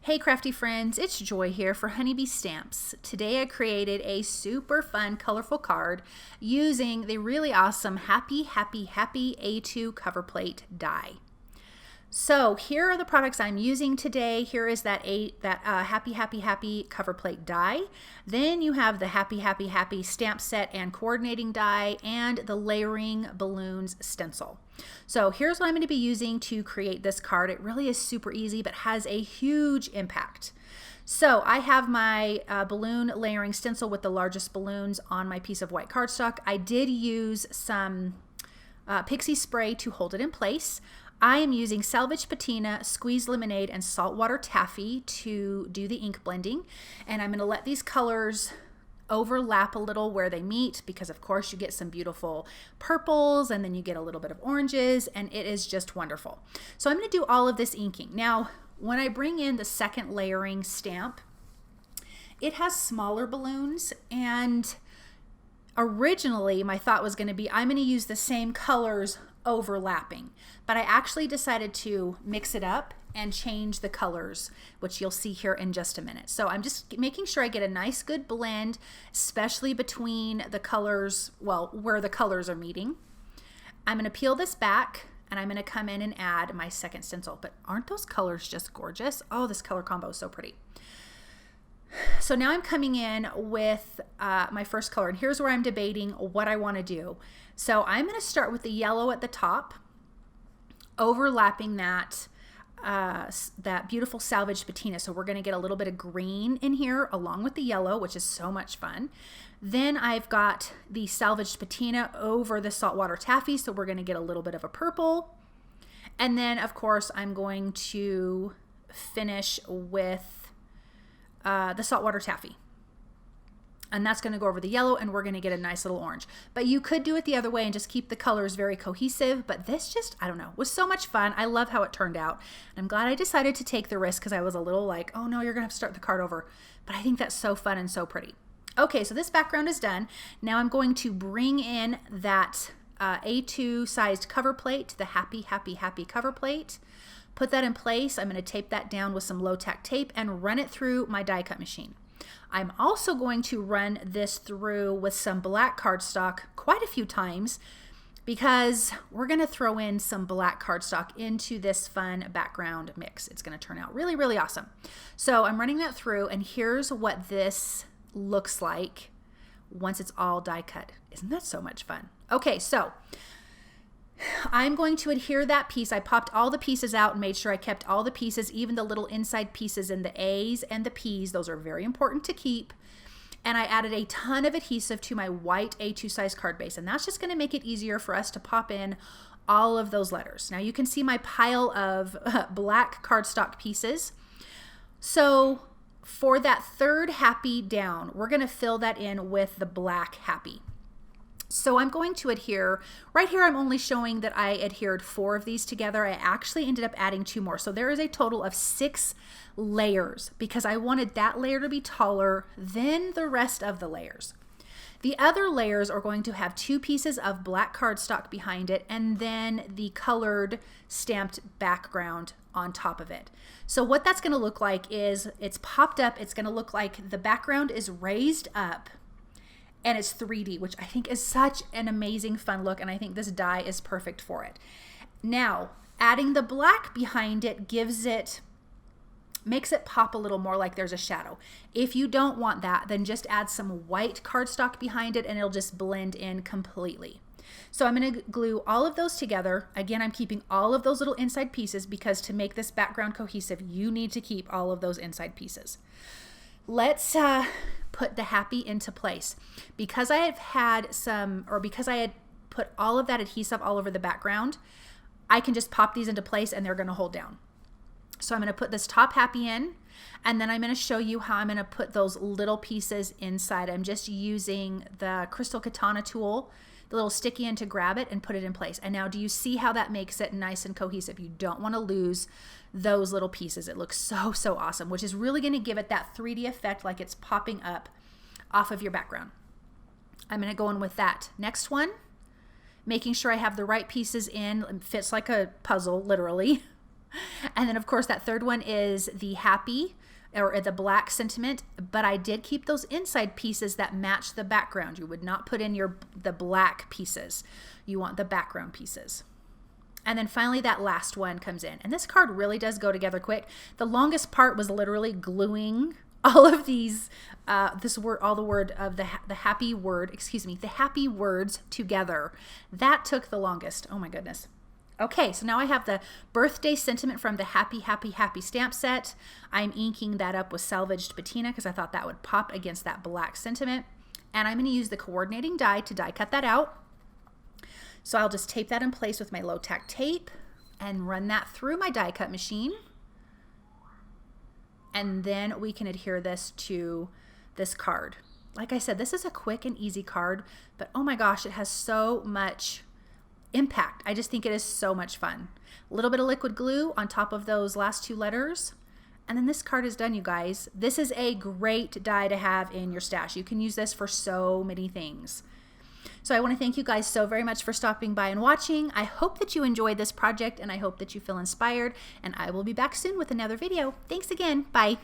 Hey crafty friends, it's Joy here for Honeybee Stamps. Today I created a super fun colorful card using the really awesome Happy A2 cover plate die. So here are the products I'm using today. Here is that Happy cover plate die. Then you have the Happy stamp set and coordinating die and the layering balloons stencil. So here's what I'm going to be using to create this card. It really is super easy but has a huge impact. So I have my balloon layering stencil with the largest balloons on my piece of white cardstock. I did use some pixie spray to hold it in place. I am using Salvaged Patina, Squeezed Lemonade, and Saltwater Taffy to do the ink blending. And I'm going to let these colors overlap a little where they meet because of course you get some beautiful purples and then you get a little bit of oranges and it is just wonderful. So I'm going to do all of this inking. Now when I bring in the second layering stamp, it has smaller balloons, and originally my thought was going to be I'm going to use the same colors overlapping, but I actually decided to mix it up and change the colors, which you'll see here in just a minute. So I'm just making sure I get a nice good blend, especially between the colors, well, where the colors are meeting. I'm going to peel this back and I'm going to come in and add my second stencil. But aren't those colors just gorgeous? Oh, this color combo is so pretty. So now I'm coming in with my first color, and here's where I'm debating what I want to do. So I'm going to start with the yellow at the top, overlapping that beautiful Salvaged Patina. So we're going to get a little bit of green in here along with the yellow, which is so much fun. Then I've got the Salvaged Patina over the Saltwater Taffy, so we're going to get a little bit of a purple. And then of course I'm going to finish with the Saltwater Taffy. And that's going to go over the yellow, and we're going to get a nice little orange. But you could do it the other way and just keep the colors very cohesive, but this just, I don't know, was so much fun. I love how it turned out. And I'm glad I decided to take the risk because I was a little like, oh no, you're going to have to start the card over. But I think that's so fun and so pretty. Okay, so this background is done. Now I'm going to bring in that A2 sized cover plate, the Happy cover plate. Put that in place. I'm going to tape that down with some low tack tape and run it through my die cut machine. I'm also going to run this through with some black cardstock quite a few times because we're going to throw in some black cardstock into this fun background mix. It's going to turn out really, really awesome. So I'm running that through, and here's what this looks like once it's all die cut. Isn't that so much fun? Okay, so I'm going to adhere that piece. I popped all the pieces out and made sure I kept all the pieces, even the little inside pieces in the A's and the P's. Those are very important to keep. And I added a ton of adhesive to my white A2 size card base, and that's just going to make it easier for us to pop in all of those letters. Now you can see my pile of black cardstock pieces. So for that third Happy down, we're going to fill that in with the black Happy. So I'm going to adhere, right here I'm only showing that I adhered 4 of these together. I actually ended up adding 2 more. So there is a total of 6 layers because I wanted that layer to be taller than the rest of the layers. The other layers are going to have 2 pieces of black cardstock behind it and then the colored stamped background on top of it. So what that's going to look like is it's popped up. It's going to look like the background is raised up and it's 3D, which I think is such an amazing fun look, and I think this die is perfect for it. Now, adding the black behind it makes it pop a little more like there's a shadow. If you don't want that, then just add some white cardstock behind it and it'll just blend in completely. So I'm going to glue all of those together. Again, I'm keeping all of those little inside pieces because to make this background cohesive, you need to keep all of those inside pieces. Let's put the Happy into place. Because I had put all of that adhesive all over the background, I can just pop these into place and they're going to hold down. So I'm going to put this top Happy in, and then I'm going to show you how I'm going to put those little pieces inside. I'm just using the Crystal Katana tool, the little sticky end, to grab it and put it in place. And now do you see how that makes it nice and cohesive? You don't want to lose those little pieces. It looks so, so awesome, which is really going to give it that 3D effect like it's popping up off of your background. I'm going to go in with that next one, making sure I have the right pieces in. It fits like a puzzle, literally. And then of course that third one is the Happy or the black sentiment, but I did keep those inside pieces that match the background. You would not put in the black pieces. You want the background pieces. And then finally that last one comes in. And this card really does go together quick. The longest part was literally gluing all of these, the happy words together. That took the longest. Oh my goodness. Okay, so now I have the birthday sentiment from the Happy, Happy, Happy stamp set. I'm inking that up with Salvaged Patina because I thought that would pop against that black sentiment. And I'm going to use the coordinating die to die cut that out. So I'll just tape that in place with my low tack tape and run that through my die cut machine. And then we can adhere this to this card. Like I said, this is a quick and easy card, but oh my gosh, it has so much impact. I just think it is so much fun. A little bit of liquid glue on top of those last two letters. And then this card is done, you guys. This is a great die to have in your stash. You can use this for so many things. So I want to thank you guys so very much for stopping by and watching. I hope that you enjoyed this project and I hope that you feel inspired, and I will be back soon with another video. Thanks again. Bye.